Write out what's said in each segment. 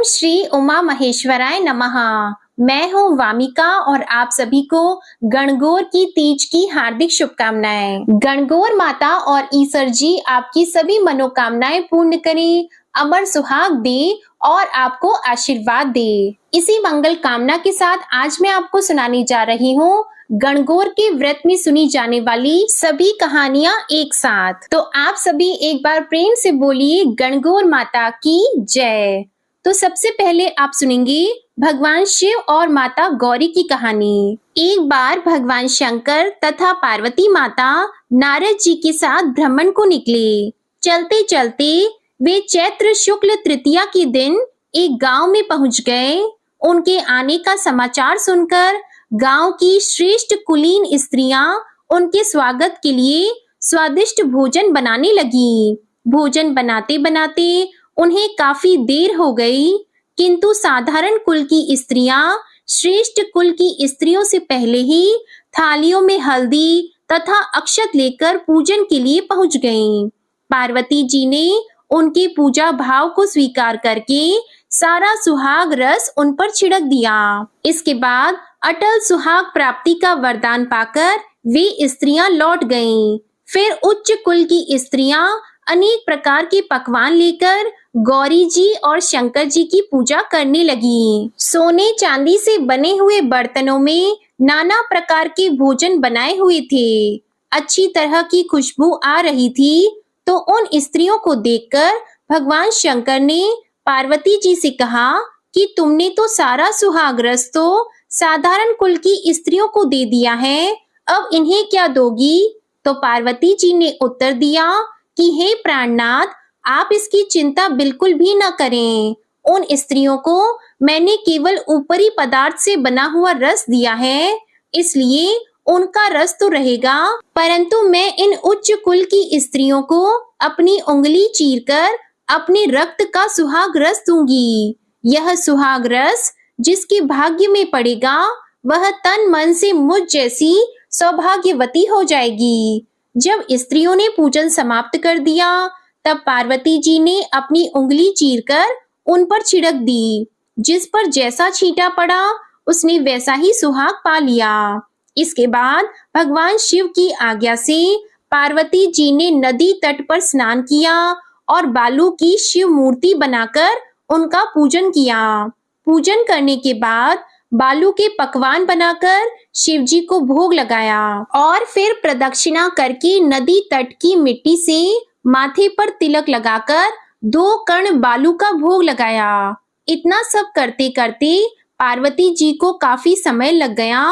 श्री उमा महेश्वराय नमः। मैं हूँ वामिका और आप सभी को गणगौर की तीज की हार्दिक शुभकामनाएं। गणगौर माता और ईश्वर जी आपकी सभी मनोकामनाएं पूर्ण करें, अमर सुहाग दे और आपको आशीर्वाद दे। इसी मंगल कामना के साथ आज मैं आपको सुनाने जा रही हूँ गणगौर के व्रत में सुनी जाने वाली सभी कहानियां एक साथ। तो आप सभी एक बार प्रेम से बोलिए गणगौर माता की जय। तो सबसे पहले आप सुनेंगे भगवान शिव और माता गौरी की कहानी। एक बार भगवान शंकर तथा पार्वती माता नारद जी के साथ भ्रमण को निकले। चलते चलते वे चैत्र शुक्ल तृतीया के दिन एक गांव में पहुंच गए। उनके आने का समाचार सुनकर गांव की श्रेष्ठ कुलीन स्त्रियां उनके स्वागत के लिए स्वादिष्ट भोजन बनाने लगी। भोजन बनाते बनाते उन्हें काफी देर हो गई, किंतु साधारण कुल की स्त्रियां श्रेष्ठ कुल की स्त्रियों से पहले ही थालियों में हल्दी तथा अक्षत लेकर पूजन के लिए पहुंच गईं। पार्वती जी ने उनके पूजा भाव को स्वीकार करके सारा सुहाग रस उन पर छिड़क दिया। इसके बाद अटल सुहाग प्राप्ति का वरदान पाकर वे स्त्रियां लौट गईं। फिर उच्च कुल की स्त्रियां अनेक प्रकार के पकवान लेकर गौरी जी और शंकर जी की पूजा करने लगी। सोने चांदी से बने हुए बर्तनों में नाना प्रकार के भोजन बनाए हुए थे। अच्छी तरह की खुशबू आ रही थी। तो उन स्त्रियों को देखकर भगवान शंकर ने पार्वती जी से कहा कि तुमने तो सारा सुहाग रस तो साधारण कुल की स्त्रियों को दे दिया है, अब इन्हें क्या दोगी? तो पार्वती जी ने उत्तर दिया कि हे प्राणनाथ, आप इसकी चिंता बिल्कुल भी न करें। उन स्त्रियों को मैंने केवल ऊपरी पदार्थ से बना हुआ रस दिया है, इसलिए उनका रस तो रहेगा, परंतु मैं इन उच्च कुल की स्त्रियों को अपनी उंगली चीरकर अपने रक्त का सुहाग रस दूंगी। यह सुहाग रस जिसके भाग्य में पड़ेगा वह तन मन से मुझ जैसी सौभाग्यवती हो जाएगी। जब स्त्रियों ने पूजन समाप्त कर दिया तब पार्वती जी ने अपनी उंगली चीरकर उन पर छिड़क दी। जिस पर जैसा छींटा पड़ा उसने वैसा ही सुहाग पा लिया। इसके बाद भगवान शिव की आज्ञा से पार्वती जी ने नदी तट पर स्नान किया और बालू की शिव मूर्ति बनाकर उनका पूजन किया। पूजन करने के बाद बालू के पकवान बनाकर शिव जी को भोग लगाया और फिर प्रदक्षिणा करके नदी तट की मिट्टी से माथे पर तिलक लगाकर 2 कण बालू का भोग लगाया। इतना सब करते करते पार्वती जी को काफी समय लग गया।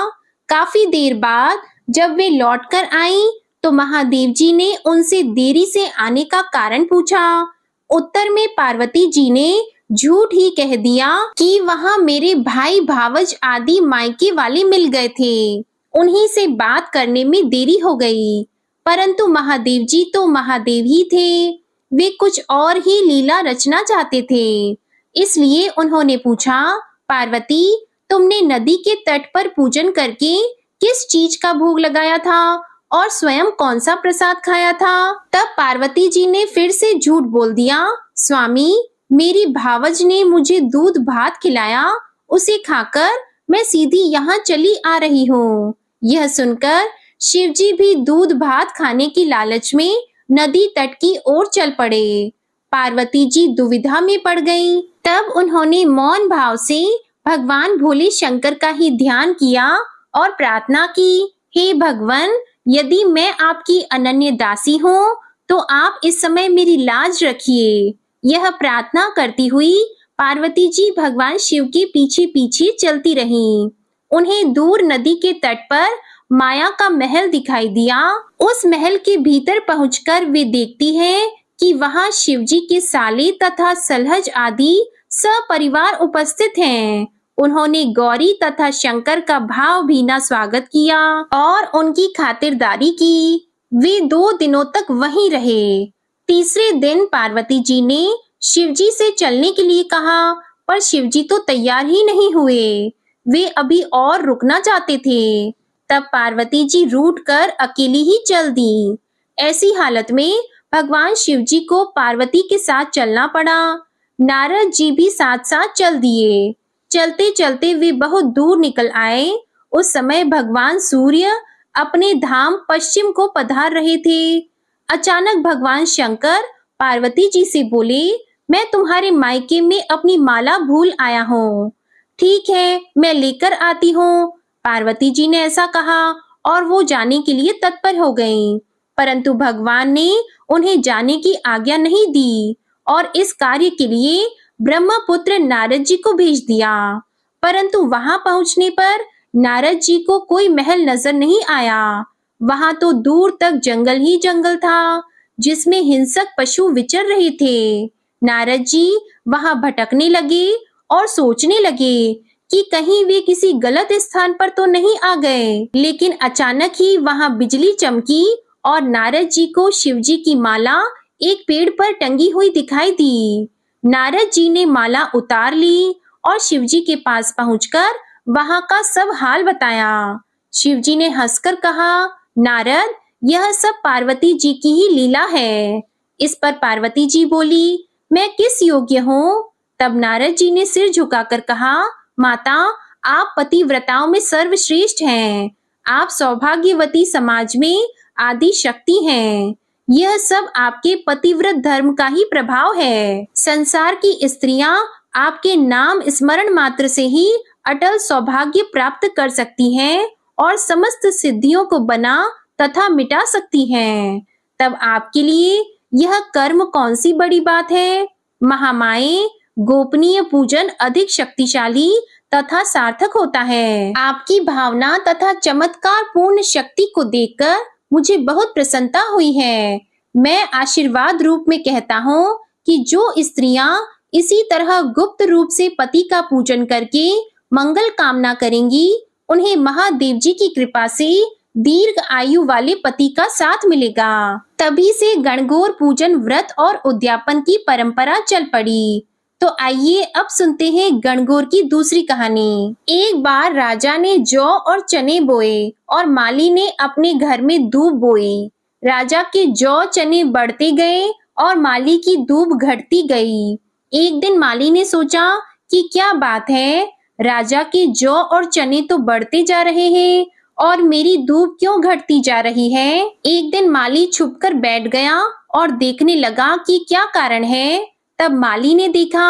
काफी देर बाद जब वे लौटकर आईं तो महादेव जी ने उनसे देरी से आने का कारण पूछा। उत्तर में पार्वती जी ने झूठ ही कह दिया कि वहां मेरे भाई भावज आदि मायके वाले मिल गए थे, उन्हीं से बात करने में देरी हो गई। परंतु महादेव जी तो महादेव ही थे, वे कुछ और ही लीला रचना चाहते थे। इसलिए उन्होंने पूछा, पार्वती, तुमने नदी के तट पर पूजन करके किस चीज का भोग लगाया था और स्वयं कौन सा प्रसाद खाया था? तब पार्वती जी ने फिर से झूठ बोल दिया, स्वामी, मेरी भावज ने मुझे दूध भात खिलाया, उसे खाकर मैं सीधी यहाँ चली आ रही हूँ। यह सुनकर शिवजी भी दूध भात खाने की लालच में नदी तट की ओर चल पड़े। पार्वती जी दुविधा में पड़ गईं। तब उन्होंने मौन भाव से भगवान भोले शंकर का ही ध्यान किया और प्रार्थना की, हे भगवान, यदि मैं आपकी अनन्य दासी हूँ तो आप इस समय मेरी लाज रखिए। यह प्रार्थना करती हुई पार्वती जी भगवान शिव के पीछे पीछे चलती रहीं। उन्हें दूर नदी के तट पर माया का महल दिखाई दिया। उस महल के भीतर पहुंचकर वे देखती है कि वहां शिवजी के साले तथा सलहज आदि सपरिवार उपस्थित हैं। उन्होंने गौरी तथा शंकर का भावभीना स्वागत किया और उनकी खातिरदारी की। वे 2 दिनों तक वहीं रहे। तीसरे दिन पार्वती जी ने शिवजी से चलने के लिए कहा, पर शिवजी तो तैयार ही नहीं हुए। वे अभी और रुकना चाहते थे। तब पार्वती जी रूठ कर अकेली ही चल दी। ऐसी हालत में भगवान शिवजी को पार्वती के साथ चलना पड़ा। नारद जी भी साथ साथ चल दिए। चलते चलते वे बहुत दूर निकल आए। उस समय भगवान सूर्य अपने धाम पश्चिम को पधार रहे थे। अचानक भगवान शंकर पार्वती जी से बोले, मैं तुम्हारे मायके में अपनी माला भूल आया हूँ। ठीक है, मैं लेकर आती हूँ। पार्वती जी ने ऐसा कहा और वो जाने के लिए तत्पर हो गईं। परंतु भगवान ने उन्हें जाने की आज्ञा नहीं दी और इस कार्य के लिए ब्रह्मपुत्र नारद जी को भेज दिया। परंतु वहां पहुंचने पर नारद जी को कोई महल नजर नहीं आया। वहां तो दूर तक जंगल ही जंगल था, जिसमें हिंसक पशु विचर रहे थे। नारद जी वहां भटकने लगे और सोचने लगे कि कहीं वे किसी गलत स्थान पर तो नहीं आ गए। लेकिन अचानक ही वहां बिजली चमकी और नारद जी को शिव जी की माला एक पेड़ पर टंगी हुई दिखाई दी। नारद जी ने माला उतार ली और शिव जी के पास पहुंचकर वहां का सब हाल बताया। शिव जी ने हंसकर कहा, नारद, यह सब पार्वती जी की ही लीला है। इस पर पार्वती जी बोली, मैं किस योग्य हूँ? तब नारद जी ने सिर झुकाकर कहा, माता, आप पतिव्रताओं में सर्वश्रेष्ठ हैं। आप सौभाग्यवती समाज में आदि शक्ति हैं। यह सब आपके पतिव्रत धर्म का ही प्रभाव है। संसार की स्त्रियां आपके नाम स्मरण मात्र से ही अटल सौभाग्य प्राप्त कर सकती हैं और समस्त सिद्धियों को बना तथा मिटा सकती हैं। तब आपके लिए यह कर्म कौन सी बड़ी बात है? महामाये, गोपनीय पूजन अधिक शक्तिशाली तथा सार्थक होता है। आपकी भावना तथा चमत्कार पूर्ण शक्ति को देखकर मुझे बहुत प्रसन्नता हुई है। मैं आशीर्वाद रूप में कहता हूँ कि जो स्त्रियां इसी तरह गुप्त रूप से पति का पूजन करके मंगल कामना करेंगी, उन्हें महादेव जी की कृपा से दीर्घ आयु वाले पति का साथ मिलेगा। तभी से गणगौर पूजन व्रत और उद्यापन की परंपरा चल पड़ी। तो आइए अब सुनते हैं गणगौर की दूसरी कहानी। एक बार राजा ने जौ और चने बोए और माली ने अपने घर में दूब बोई। राजा के जौ चने बढ़ते गए और माली की दूब घटती गई। एक दिन माली ने सोचा कि क्या बात है, राजा के जौ और चने तो बढ़ते जा रहे हैं और मेरी दूब क्यों घटती जा रही है। एक दिन माली छुपकर बैठ गया और देखने लगा कि क्या कारण है। तब माली ने देखा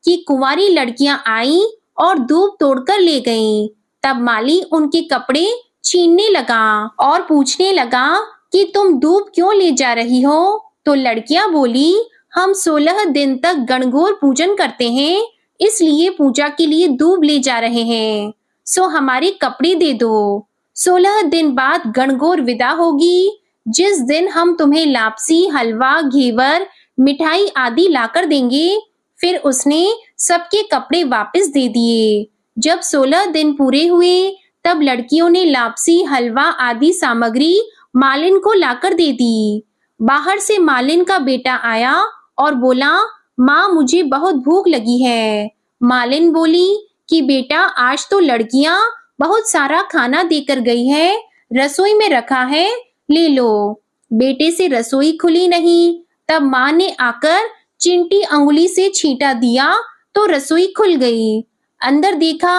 कि कुंवारी लड़कियां आईं और दूब तोड़कर ले गईं। तब माली उनके कपड़े छीनने लगा और पूछने लगा कि तुम दूब क्यों ले जा रही हो। तो लड़कियां बोली, हम 16 दिन तक गणगौर पूजन करते हैं, इसलिए पूजा के लिए दूब ले जा रहे हैं। सो हमारे कपड़े दे दो। 16 दिन बाद गणगौर विदा होगी, जिस दिन हम तुम्हें लापसी, हलवा, घेवर, मिठाई आदि लाकर देंगे। फिर उसने सबके कपड़े वापस दे दिए। जब 16 दिन पूरे हुए तब लड़कियों ने लापसी, हलवा आदि सामग्री मालिन को लाकर दे दी। बाहर से मालिन का बेटा आया और बोला, माँ, मुझे बहुत भूख लगी है। मालिन बोली कि बेटा, आज तो लड़कियां बहुत सारा खाना देकर गई है, रसोई में रखा है, ले लो। बेटे से रसोई खुली नहीं। तब माँ ने आकर चिंटी अंगुली से छींटा दिया तो रसोई खुल गई। अंदर देखा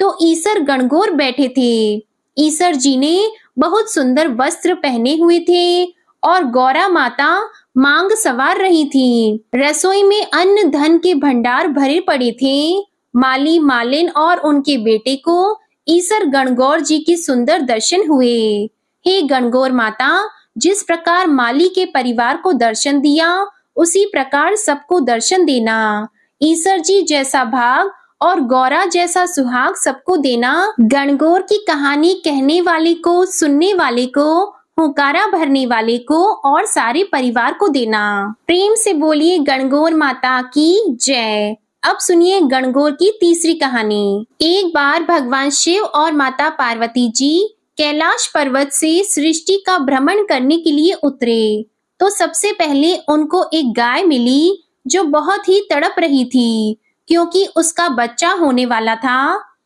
तो ईसर गणगौर बैठे थे। ईसर जी ने बहुत सुंदर वस्त्र पहने हुए थे और गौरा माता मांग सवार रही थी। रसोई में अन्न धन के भंडार भरे पड़े थे। माली, मालिन और उनके बेटे को ईसर गणगौर जी के सुंदर दर्शन हुए। हे गणगौर माता, जिस प्रकार माली के परिवार को दर्शन दिया, उसी प्रकार सबको दर्शन देना। ईसर जी जैसा भाग और गौरा जैसा सुहाग सबको देना। गणगौर की कहानी कहने वाले को, सुनने वाले को, हुंकारा भरने वाले को और सारे परिवार को देना। प्रेम से बोलिए गणगौर माता की जय। अब सुनिए गणगौर की तीसरी कहानी। एक बार भगवान शिव और माता पार्वती जी कैलाश पर्वत से सृष्टि का भ्रमण करने के लिए उतरे तो सबसे पहले उनको एक गाय मिली जो बहुत ही तड़प रही थी क्योंकि उसका बच्चा होने वाला था।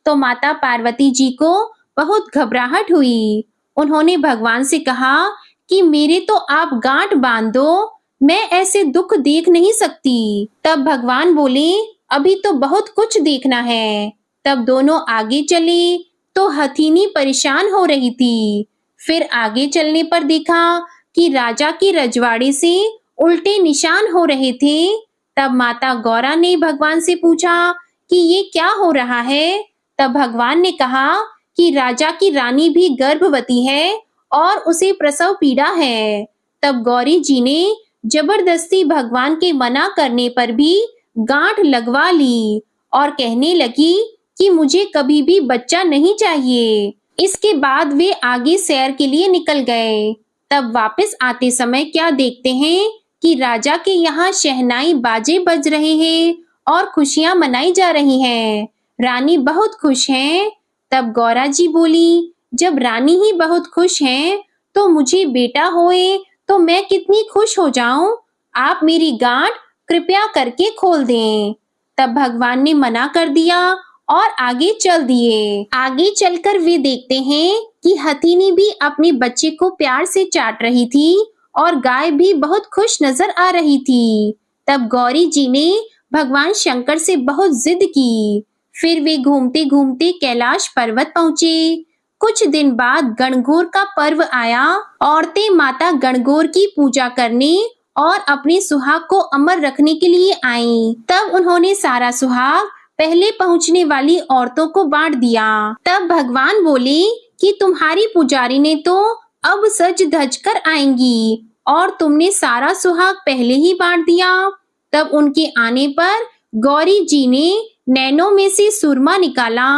तो माता पार्वती जी को बहुत घबराहट हुई। उन्होंने भगवान से कहा कि मेरे तो आप गांठ बांध दो, मैं ऐसे दुख देख नहीं सकती। तब भगवान बोले, अभी तो बहुत कुछ देखना है। तब दोनों आगे चले तो हथिनी परेशान हो रही थी। फिर आगे चलने पर देखा कि राजा के रजवाड़े से उल्टे निशान हो रहे थे। तब माता गौरा ने भगवान से पूछा कि ये क्या हो रहा है। तब भगवान ने कहा कि राजा की रानी भी गर्भवती है और उसे प्रसव पीड़ा है। तब गौरी जी ने जबरदस्ती भगवान के मना करने पर भी गांठ लगवा ली और कहने लगी कि मुझे कभी भी बच्चा नहीं चाहिए। इसके बाद वे आगे सैर के लिए निकल गए। तब वापस आते समय क्या देखते हैं कि राजा के यहाँ शहनाई बाजे बज रहे हैं और खुशियां मनाई जा रही हैं। रानी बहुत खुश हैं। तब गौरा जी बोली, जब रानी ही बहुत खुश हैं तो मुझे बेटा होए तो मैं कितनी खुश हो जाऊं। आप मेरी गांठ कृपया करके खोल दें। तब भगवान ने मना कर दिया और आगे चल दिए। आगे चलकर वे देखते हैं कि हथिनी भी अपने बच्चे को प्यार से चाट रही थी और गाय भी बहुत खुश नजर आ रही थी। तब गौरी जी ने भगवान शंकर से बहुत जिद की। फिर वे घूमते घूमते कैलाश पर्वत पहुंचे। कुछ दिन बाद गणगौर का पर्व आया। औरतें माता गणगौर की पूजा करने और अपने सुहाग को अमर रखने के लिए आईं। तब उन्होंने सारा सुहाग पहले पहुंचने वाली औरतों को बांट दिया। तब भगवान बोले कि तुम्हारी पुजारी ने तो अब सज धज कर आएंगी और तुमने सारा सुहाग पहले ही बांट दिया। तब उनके आने पर गौरी जी ने नैनों में से सुरमा निकाला,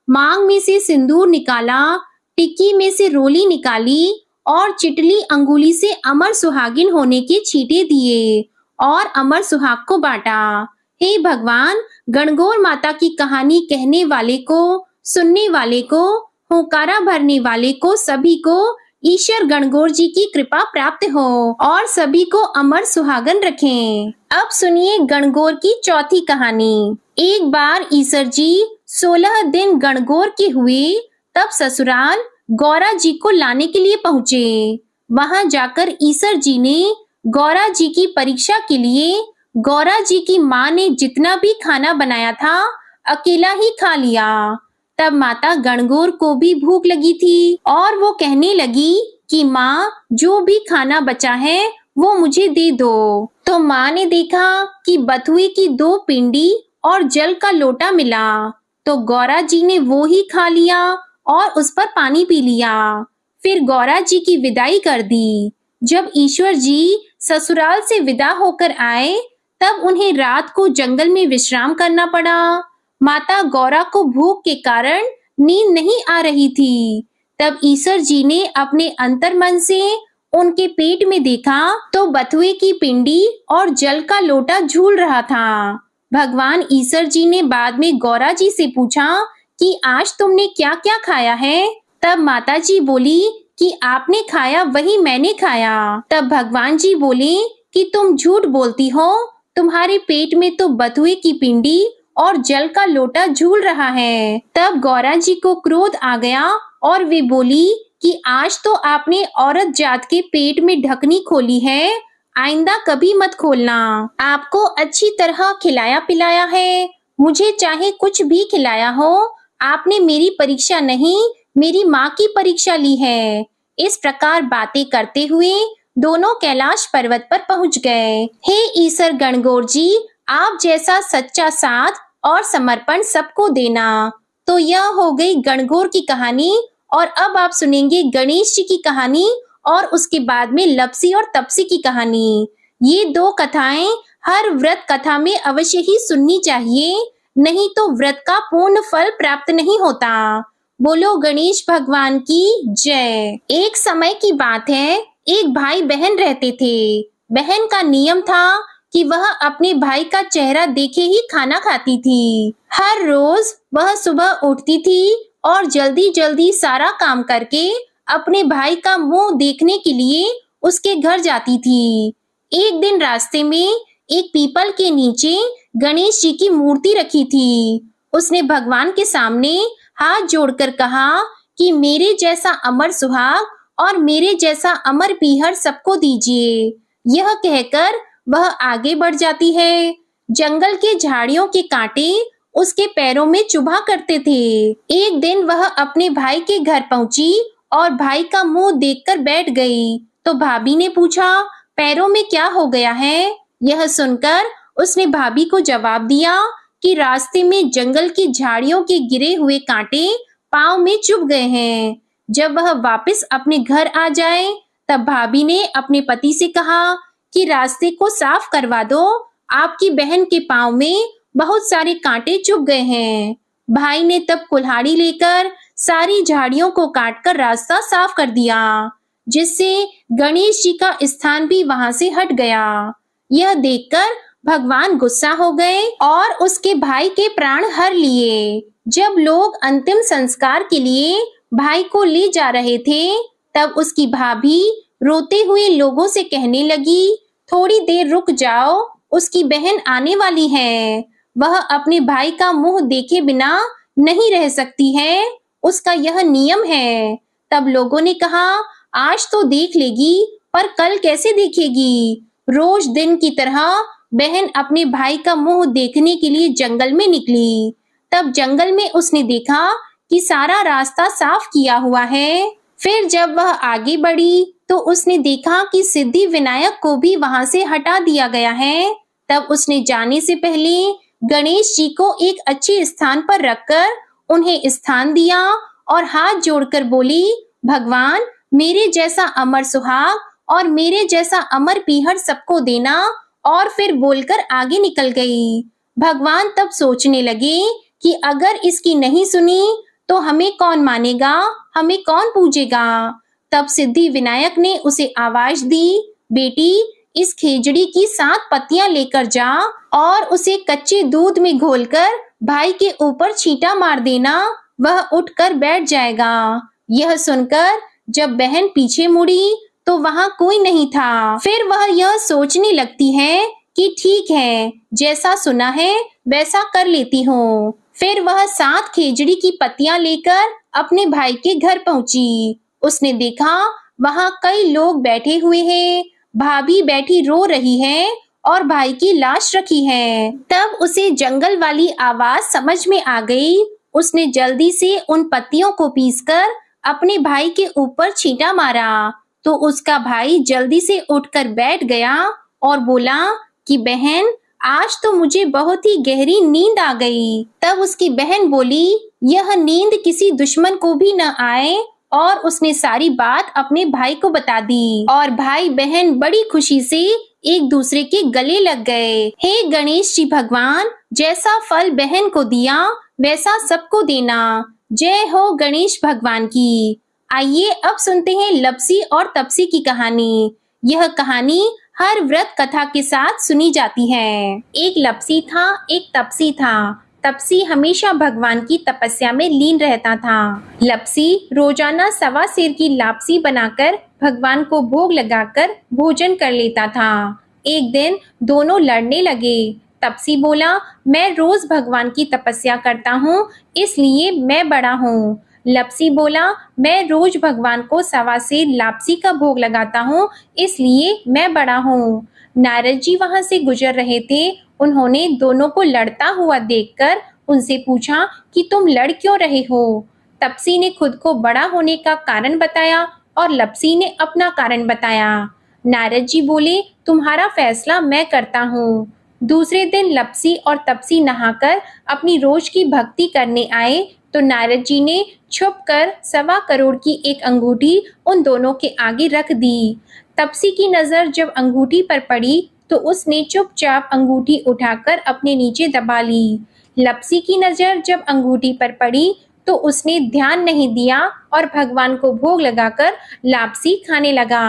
मांग में से सिंदूर निकाला, टिक्की में से रोली निकाली और चिटली अंगुली से अमर सुहागिन होने के छींटे दिए और अमर सुहाग को बांटा। हे भगवान, गणगौर माता की कहानी कहने वाले को, सुनने वाले को, होकारा भरने वाले को, सभी को ईश्वर गणगौर जी की कृपा प्राप्त हो और सभी को अमर सुहागन रखें। अब सुनिए गणगौर की चौथी कहानी। एक बार ईश्वर जी 16 दिन गणगौर के हुए, तब ससुराल गौरा जी को लाने के लिए पहुँचे। वहां जाकर ईश्वर जी ने गौरा जी की परीक्षा के लिए गौरा जी की माँ ने जितना भी खाना बनाया था अकेला ही खा लिया। तब माता गणगौर को भी भूख लगी थी और वो कहने लगी कि माँ, जो भी खाना बचा है वो मुझे दे दो। तो माँ ने देखा कि बथुए की 2 पिंडी और जल का लोटा मिला। तो गौरा जी ने वो ही खा लिया और उस पर पानी पी लिया। फिर गौरा जी की विदाई कर दी। जब ईश्वर जी ससुराल से विदा होकर आए तब उन्हें रात को जंगल में विश्राम करना पड़ा। माता गौरा को भूख के कारण नींद नहीं आ रही थी। तब ईश्वर जी ने अपने अंतर्मन से उनके पेट में देखा तो बथुए की पिंडी और जल का लोटा झूल रहा था। भगवान ईश्वर जी ने बाद में गौरा जी से पूछा कि आज तुमने क्या क्या खाया है। तब माता जी बोली कि आपने खाया वही मैंने खाया। तब भगवान जी बोले कि तुम झूठ बोलती हो, तुम्हारे पेट में तो बथुए की पिंडी और जल का लोटा झूल रहा है। तब गौरा जी को क्रोध आ गया और वे बोली कि आज तो आपने औरत जात के पेट में ढकनी खोली है, आइंदा कभी मत खोलना। आपको अच्छी तरह खिलाया पिलाया है, मुझे चाहे कुछ भी खिलाया हो, आपने मेरी परीक्षा नहीं मेरी माँ की परीक्षा ली है। इस प्रकार बातें करते हुए दोनों कैलाश पर्वत पर पहुंच गए। हे ईश्वर गणगौर जी, आप जैसा सच्चा साथ और समर्पण सबको देना। तो यह हो गई गणगौर की कहानी और अब आप सुनेंगे गणेश जी की कहानी और उसके बाद में लपसी और तपसी की कहानी। ये 2 कथाएं हर व्रत कथा में अवश्य ही सुननी चाहिए, नहीं तो व्रत का पूर्ण फल प्राप्त नहीं होता। बोलो गणेश भगवान की जय। एक समय की बात है, एक भाई बहन रहते थे। बहन का नियम था कि वह अपने भाई का चेहरा देखे ही खाना खाती थी। हर रोज वह सुबह उठती थी और जल्दी जल्दी सारा काम करके अपने भाई का मुंह देखने के लिए उसके घर जाती थी। एक दिन रास्ते में एक पीपल के नीचे गणेश जी की मूर्ति रखी थी। उसने भगवान के सामने हाथ जोड़कर कहा कि मेरे जैसा अमर सुहाग और मेरे जैसा अमर पीहर सबको दीजिए। यह कहकर वह आगे बढ़ जाती है। जंगल के झाड़ियों के कांटे उसके पैरों में चुभा करते थे। एक दिन वह अपने भाई के घर पहुंची और भाई का मुंह देखकर बैठ गई। तो भाभी ने पूछा, पैरों में क्या हो गया है? यह सुनकर उसने भाभी को जवाब दिया कि रास्ते में जंगल की झाड़ियों के गिरे हुए कांटे पांव में चुभ गए हैं। जब वह वापस अपने घर आ जाए तब भाभी ने अपने पति से कहा कि रास्ते को साफ करवा दो, आपकी बहन के पांव में बहुत सारे कांटे चुभ गए हैं। भाई ने तब कुल्हाड़ी लेकर सारी झाड़ियों को काटकर रास्ता साफ कर दिया, जिससे गणेश जी का स्थान भी वहां से हट गया। यह देखकर भगवान गुस्सा हो गए और उसके भाई के प्राण हर लिए। जब लोग अंतिम संस्कार के लिए भाई को ले जा रहे थे तब उसकी भाभी रोते हुए लोगों से कहने लगी, थोड़ी देर रुक जाओ, उसकी बहन आने वाली है। वह अपने भाई का मुंह देखे बिना नहीं रह सकती है, उसका यह नियम है। तब लोगों ने कहा, आज तो देख लेगी पर कल कैसे देखेगी? रोज दिन की तरह बहन अपने भाई का मुंह देखने के लिए जंगल में निकली। तब जंगल में उसने देखा कि सारा रास्ता साफ किया हुआ है। फिर जब वह आगे बढ़ी तो उसने देखा कि सिद्धि विनायक को भी वहां से हटा दिया गया है। तब उसने जाने से पहले गणेश जी को एक अच्छे स्थान पर रखकर उन्हें स्थान दिया और हाथ जोड़कर बोली, भगवान मेरे जैसा अमर सुहाग और मेरे जैसा अमर पीहर सबको देना। और फिर बोलकर आगे निकल गई। भगवान तब सोचने लगे कि अगर इसकी नहीं सुनी तो हमें कौन मानेगा, हमें कौन पूजेगा। तब सिद्धि विनायक ने उसे आवाज दी, बेटी इस खेजड़ी की 7 पत्तियां लेकर जा और उसे कच्चे दूध में घोलकर भाई के ऊपर छींटा मार देना, वह उठकर बैठ जाएगा। यह सुनकर जब बहन पीछे मुड़ी तो वहां कोई नहीं था। फिर वह यह सोचने लगती है कि ठीक है, जैसा सुना है वैसा कर लेती हूँ। फिर वह 7 खेजड़ी की पत्तियां लेकर अपने भाई के घर पहुंची। उसने देखा वहां कई लोग बैठे हुए हैं, भाभी बैठी रो रही है और भाई की लाश रखी है। तब उसे जंगल वाली आवाज समझ में आ गई। उसने जल्दी से उन पत्तियों को पीसकर अपने भाई के ऊपर छींटा मारा तो उसका भाई जल्दी से उठकर बैठ गया और बोला कि बहन आज तो मुझे बहुत ही गहरी नींद आ गई। तब उसकी बहन बोली, यह नींद किसी दुश्मन को भी न आए, और उसने सारी बात अपने भाई को बता दी और भाई बहन बड़ी खुशी से एक दूसरे के गले लग गए। हे गणेश जी भगवान, जैसा फल बहन को दिया वैसा सबको देना। जय हो गणेश भगवान की। आइए अब सुनते हैं लपसी और तपसी की कहानी। यह कहानी हर व्रत कथा के साथ सुनी जाती है। एक लपसी था, एक तपसी था। तपसी हमेशा भगवान की तपस्या में लीन रहता था। लपसी रोजाना 1.25 सेर की लापसी बनाकर भगवान को भोग लगाकर भोजन कर लेता था। एक दिन दोनों लड़ने लगे। तपसी बोला, मैं रोज भगवान की तपस्या करता हूँ, इसलिए मैं बड़ा हूँ। लपसी बोला, मैं रोज भगवान को 1.25 सेर लापसी का भोग लगाता हूँ, इसलिए मैं बड़ा हूँ। नारद जी वहां से गुजर रहे थे। उन्होंने दोनों को लड़ता हुआ देखकर उनसे पूछा कि तुम लड़ क्यों रहे हो? तपसी ने खुद को बड़ा होने का कारण बताया और लपसी ने अपना कारण बताया। नारद जी बोले, तुम्हारा फैसला मैं करता हूँ। दूसरे दिन लपसी और तपसी नहाकर अपनी रोज की भक्ति करने आए तो नारद जी ने छुपकर 1.25 करोड़ की एक अंगूठी उन दोनों के आगे रख दी। तपसी की नजर जब अंगूठी पर पड़ी तो उसने चुपचाप अंगूठी उठाकर अपने नीचे दबा ली। लपसी की नजर जब अंगूठी पर पड़ी तो उसने ध्यान नहीं दिया और भगवान को भोग लगाकर लापसी खाने लगा।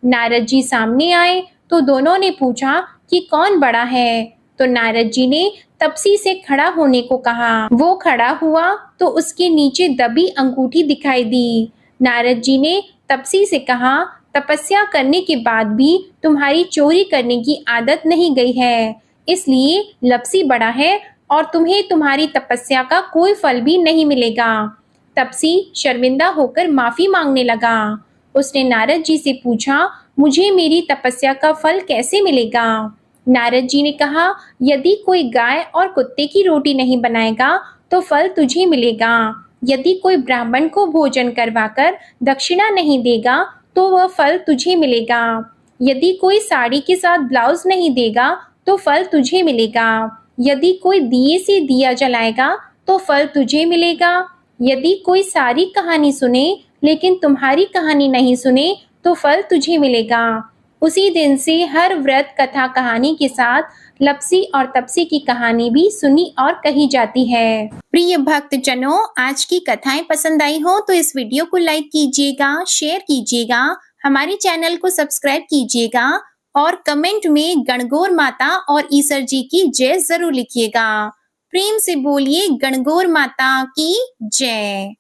नारद जी सामने आए तो दोनों ने पूछा कि कौन बड़ा है, तो नारद जी ने तपसी से खड़ा होने को कहा। वो खड़ा हुआ तो उसके नीचे दबी अंगूठी दिखाई दी। नारद जी ने तपसी से कहा, तपस्या करने के बाद भी तुम्हारी चोरी करने की आदत नहीं गई है, इसलिए लपसी बड़ा है और तुम्हें तुम्हारी तपस्या का कोई फल भी नहीं मिलेगा। तपसी शर्मिंदा होकर माफी मांगने लगा। उसने नारद जी से पूछा, मुझे मेरी तपस्या का फल कैसे मिलेगा? नारद जी ने कहा, यदि कोई गाय और कुत्ते की रोटी नहीं बनाएगा तो फल तुझे मिलेगा। यदि कोई ब्राह्मण को भोजन करवाकर दक्षिणा नहीं देगा तो वह फल तुझे मिलेगा। यदि कोई साड़ी के साथ ब्लाउज नहीं देगा तो फल तुझे मिलेगा। यदि कोई दिए से दिया जलाएगा तो फल तुझे मिलेगा। यदि कोई सारी कहानी सुने लेकिन तुम्हारी कहानी नहीं सुने तो फल तुझे मिलेगा। उसी दिन से हर व्रत कथा कहानी के साथ लपसी और तपसी की कहानी भी सुनी और कही जाती है। प्रिय भक्तजनों, आज की कथाएं पसंद आई हो तो इस वीडियो को लाइक कीजिएगा, शेयर कीजिएगा, हमारे चैनल को सब्सक्राइब कीजिएगा और कमेंट में गणगौर माता और ईसर जी की जय जरूर लिखिएगा। प्रेम से बोलिए गणगौर माता की जय।